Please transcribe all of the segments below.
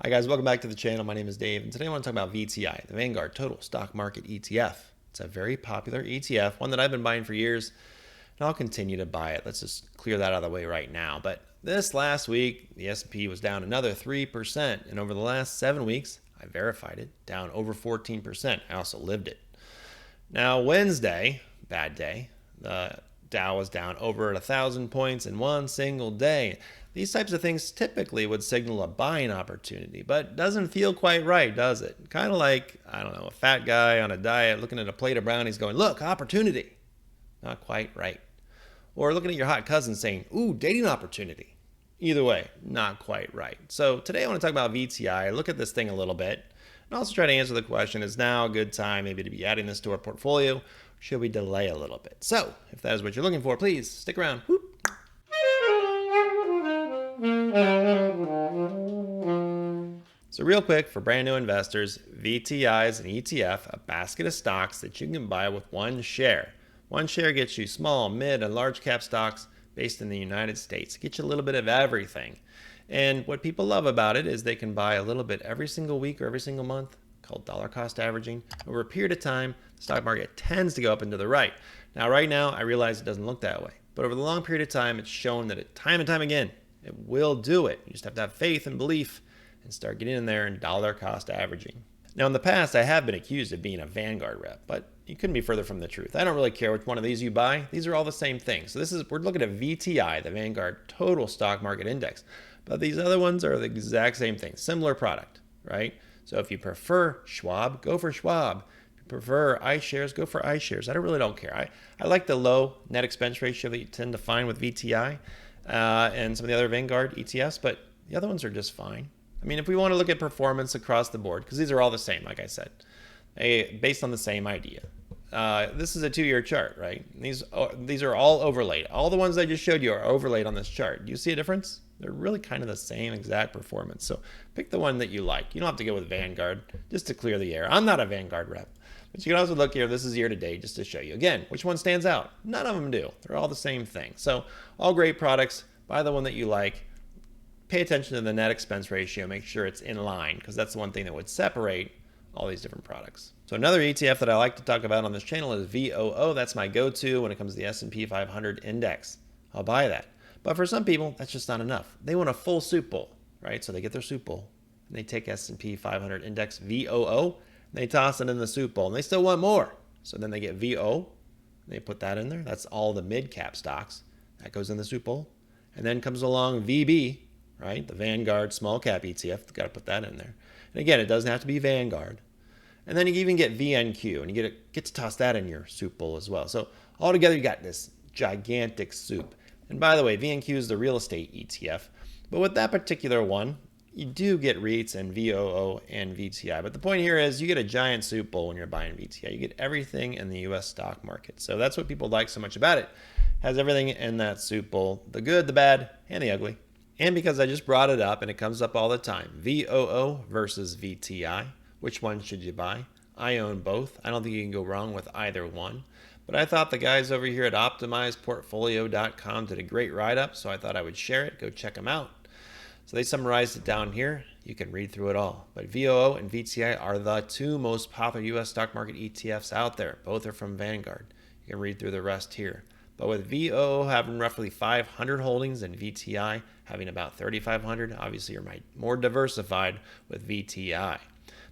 Hi guys, welcome back to the channel. My name is Dave, and today I want to talk about VTI, the Vanguard Total Stock Market ETF. It's a very popular ETF, one that I've been buying for years, and I'll continue to buy it. Let's just clear that out of the way right now. But this last week, the S&P was down another 3%, and over the last 7 weeks, I verified it, down over 14%. I also lived it. Now, Wednesday, bad day, the Dow was down over 1,000 points in one single day. These types of things typically would signal a buying opportunity, but doesn't feel quite right, does it? Kind of like, I don't know, a fat guy on a diet looking at a plate of brownies going, look, opportunity. Not quite right. Or looking at your hot cousin saying, ooh, dating opportunity. Either way, not quite right. So today I want to talk about VTI, look at this thing a little bit, and also try to answer the question, is now a good time maybe to be adding this to our portfolio? Or should we delay a little bit? So if that is what you're looking for, please stick around. Whoop. So real quick, for brand new investors, VTI is an ETF, a basket of stocks that you can buy with one share. One share gets you small, mid, and large cap stocks based in the United States. It gets you a little bit of everything. And what people love about it is they can buy a little bit every single week or every single month, called dollar cost averaging. Over a period of time, the stock market tends to go up and to the right. Now, right now, I realize it doesn't look that way. But over the long period of time, it's shown that time and time again, it will do it. You just have to have faith and belief and start getting in there and dollar cost averaging. Now, in the past, I have been accused of being a Vanguard rep, but you couldn't be further from the truth. I don't really care which one of these you buy. These are all the same thing. So we're looking at VTI, the Vanguard Total Stock Market Index. But these other ones are the exact same thing, similar product, right? So if you prefer Schwab, go for Schwab. If you prefer iShares, go for iShares. I really don't care. I like the low net expense ratio that you tend to find with VTI and some of the other Vanguard ETFs, but the other ones are just fine. I mean, if we want to look at performance across the board, because these are all the same, like I said, based on the same idea. This is a 2-year chart, right? These are all overlaid. All the ones I just showed you are overlaid on this chart. Do you see a difference? They're really kind of the same exact performance. So pick the one that you like. You don't have to go with Vanguard just to clear the air. I'm not a Vanguard rep. But you can also look here. This is year to date just to show you. Again, which one stands out? None of them do. They're all the same thing. So all great products. Buy the one that you like. Pay attention to the net expense ratio. Make sure it's in line, because that's the one thing that would separate all these different products. So another ETF that I like to talk about on this channel is VOO. That's my go-to when it comes to the S&P 500 index. I'll buy that. But for some people, that's just not enough. They want a full soup bowl, right? So they get their soup bowl, and they take S&P 500 index VOO, and they toss it in the soup bowl, and they still want more. So then they get VO, and they put that in there. That's all the mid-cap stocks. That goes in the soup bowl. And then comes along VB, right? The Vanguard small cap ETF. Got to put that in there. And again, it doesn't have to be Vanguard. And then you even get VNQ, and you get to toss that in your soup bowl as well. So altogether, you got this gigantic soup. And by the way, VNQ is the real estate ETF. But with that particular one, you do get REITs and VOO and VTI. But the point here is you get a giant soup bowl when you're buying VTI. You get everything in the U.S. stock market. So that's what people like so much about it. It has everything in that soup bowl, the good, the bad, and the ugly. And because I just brought it up and it comes up all the time, VOO versus VTI. Which one should you buy? I own both. I don't think you can go wrong with either one. But I thought the guys over here at OptimizePortfolio.com did a great write-up, so I thought I would share it. Go check them out. So they summarized it down here. You can read through it all. But VOO and VTI are the two most popular U.S. stock market ETFs out there. Both are from Vanguard. You can read through the rest here. But with VOO having roughly 500 holdings and VTI having about 3,500, obviously you're more diversified with VTI.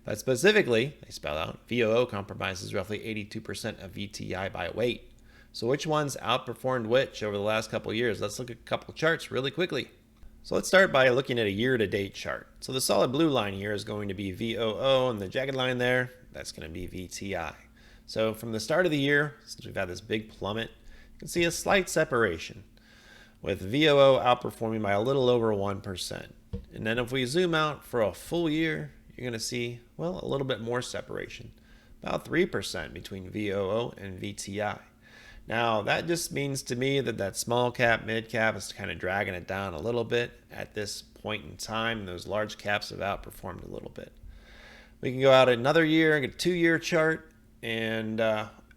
But specifically, they spell out, VOO compromises roughly 82% of VTI by weight. So which ones outperformed which over the last couple of years? Let's look at a couple of charts really quickly. So let's start by looking at a year-to-date chart. So the solid blue line here is going to be VOO, and the jagged line there, that's going to be VTI. So from the start of the year, since we've had this big plummet, you can see a slight separation, with VOO outperforming by a little over 1%. And then if we zoom out for a full year, you're going to see, well, a little bit more separation, about 3% between VOO and VTI. Now, that just means to me that small cap, mid cap is kind of dragging it down a little bit at this point in time, and those large caps have outperformed a little bit. We can go out another year, get a 2-year chart, and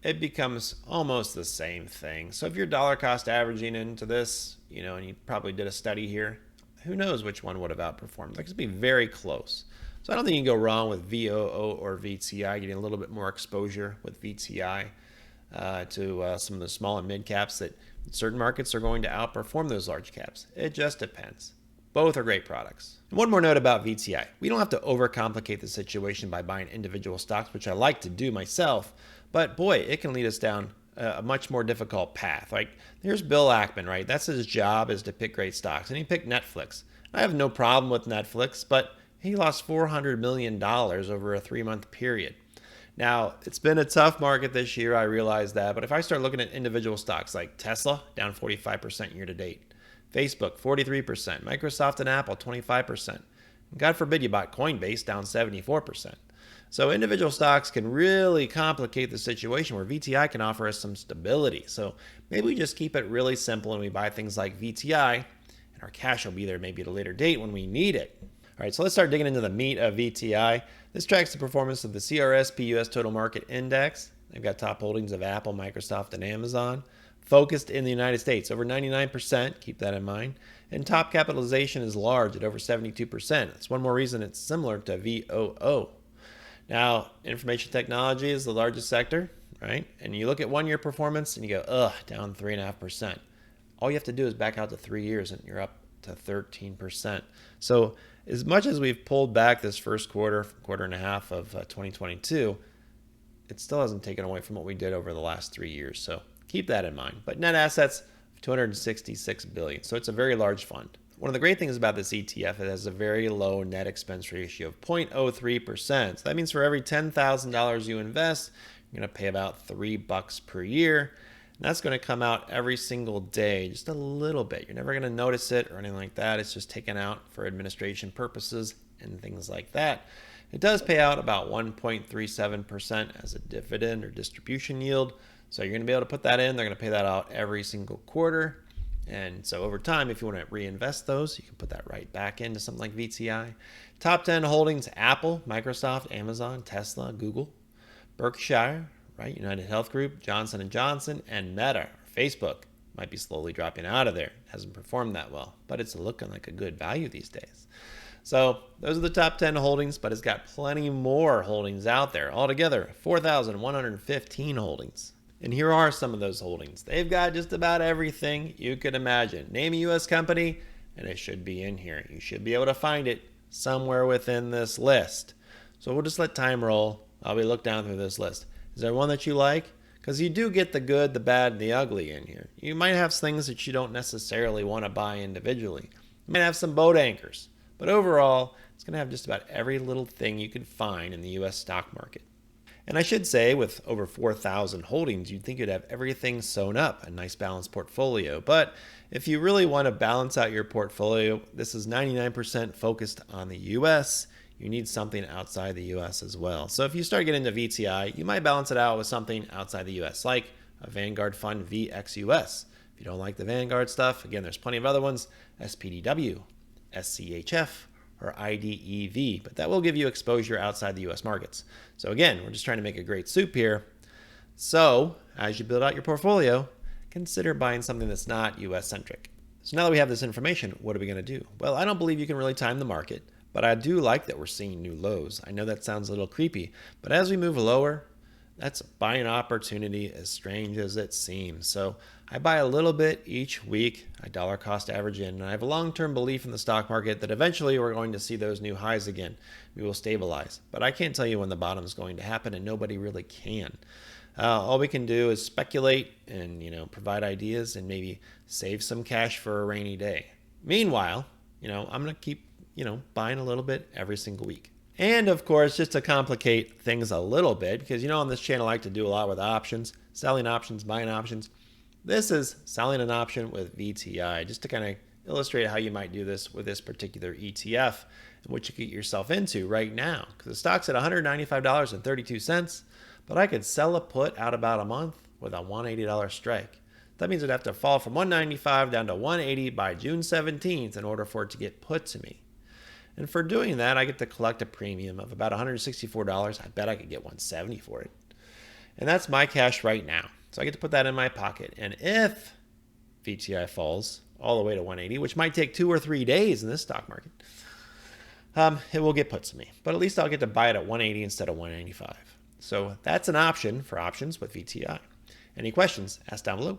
it becomes almost the same thing. So if you're dollar cost averaging into this, and you probably did a study here, who knows which one would have outperformed. That could be very close. So I don't think you can go wrong with VOO or VTI, getting a little bit more exposure with VTI to some of the small and mid caps that certain markets are going to outperform those large caps. It just depends. Both are great products. And one more note about VTI. We don't have to overcomplicate the situation by buying individual stocks, which I like to do myself, but boy, it can lead us down a much more difficult path. Like, here's Bill Ackman, right? That's his job, is to pick great stocks. And he picked Netflix. I have no problem with Netflix, but he lost $400 million over a 3-month period. Now, it's been a tough market this year, I realize that, but if I start looking at individual stocks like Tesla, down 45% year to date, Facebook, 43%, Microsoft and Apple, 25%. God forbid you bought Coinbase, down 74%. So individual stocks can really complicate the situation where VTI can offer us some stability. So maybe we just keep it really simple and we buy things like VTI, and our cash will be there maybe at a later date when we need it. All right, so let's start digging into the meat of VTI. This tracks the performance of the CRSP US Total Market Index. They've got top holdings of Apple, Microsoft, and Amazon. Focused in the United States, over 99%, keep that in mind. And top capitalization is large at over 72%. That's one more reason it's similar to VOO. Now, information technology is the largest sector, right? And you look at 1 year performance and you go, down 3.5%. All you have to do is back out to 3 years and you're up to 13%. So as much as we've pulled back this first quarter and a half of 2022, it still hasn't taken away from what we did over the last 3 years. So keep that in mind. But net assets of $266 billion. So it's a very large fund. One of the great things about this ETF, it has a very low net expense ratio of 0.03%. So that means for every $10,000 you invest, you're going to pay about $3 per year. And that's going to come out every single day, just a little bit. You're never going to notice it or anything like that. It's just taken out for administration purposes and things like that. It does pay out about 1.37% as a dividend or distribution yield. So you're going to be able to put that in. They're going to pay that out every single quarter. And so over time, if you want to reinvest those, you can put that right back into something like VTI. Top 10 holdings: Apple, Microsoft, Amazon, Tesla, Google, Berkshire, right? United Health Group, Johnson & Johnson, and Meta, Facebook. Might be slowly dropping out of there. It hasn't performed that well, but it's looking like a good value these days. So those are the top 10 holdings, but it's got plenty more holdings out there. Altogether, 4,115 holdings. And here are some of those holdings. They've got just about everything you could imagine. Name a U.S. company, and it should be in here. You should be able to find it somewhere within this list. So we'll just let time roll while we look down through this list. Is there one that you like? Because you do get the good, the bad, and the ugly in here. You might have things that you don't necessarily want to buy individually. You might have some boat anchors. But overall, it's going to have just about every little thing you could find in the U.S. stock market. And I should say, with over 4,000 holdings, you'd think you'd have everything sewn up, a nice balanced portfolio. But if you really want to balance out your portfolio, this is 99% focused on the U.S. You need something outside the U.S. as well. So if you start getting into VTI, you might balance it out with something outside the U.S., like a Vanguard fund VXUS. If you don't like the Vanguard stuff, again, there's plenty of other ones, SPDW, SCHF, or IDEV, but that will give you exposure outside the U.S. markets. So again, we're just trying to make a great soup here. So as you build out your portfolio, consider buying something that's not U.S. centric. So now that we have this information, what are we going to do? Well, I don't believe you can really time the market, but I do like that we're seeing new lows. I know that sounds a little creepy, but as we move lower, that's a buying opportunity, as strange as it seems. So I buy a little bit each week, I dollar cost average in, and I have a long-term belief in the stock market that eventually we're going to see those new highs again. We will stabilize, but I can't tell you when the bottom is going to happen, and nobody really can. All we can do is speculate and provide ideas and maybe save some cash for a rainy day. Meanwhile, I'm going to keep buying a little bit every single week. And of course, just to complicate things a little bit, because on this channel I like to do a lot with options, selling options, buying options. This is selling an option with VTI, just to kind of illustrate how you might do this with this particular ETF and what you could get yourself into right now. Because the stock's at $195.32, but I could sell a put out about a month with a $180 strike. That means it'd have to fall from $195 down to $180 by June 17th in order for it to get put to me. And for doing that, I get to collect a premium of about $164. I bet I could get $170 for it. And that's my cash right now. So I get to put that in my pocket. And if VTI falls all the way to 180, which might take 2 or 3 days in this stock market, it will get put to me. But at least I'll get to buy it at 180 instead of 185. So that's an option for options with VTI. Any questions? Ask down below.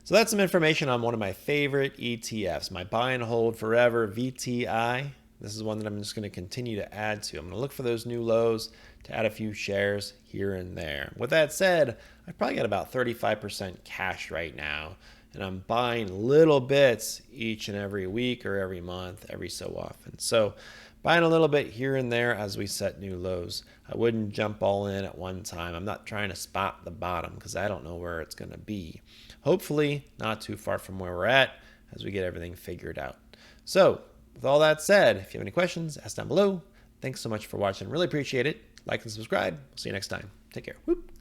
So that's some information on one of my favorite ETFs, my buy and hold forever VTI. This is one that I'm just going to continue to add to. I'm going to look for those new lows to add a few shares here and there. With that said, I've probably got about 35% cash right now, and I'm buying little bits each and every week or every month, every so often. So buying a little bit here and there as we set new lows. I wouldn't jump all in at one time. I'm not trying to spot the bottom because I don't know where it's going to be. Hopefully not too far from where we're at as we get everything figured out. So with all that said, if you have any questions, ask down below. Thanks so much for watching. Really appreciate it. Like and subscribe. We'll see you next time. Take care. Whoop.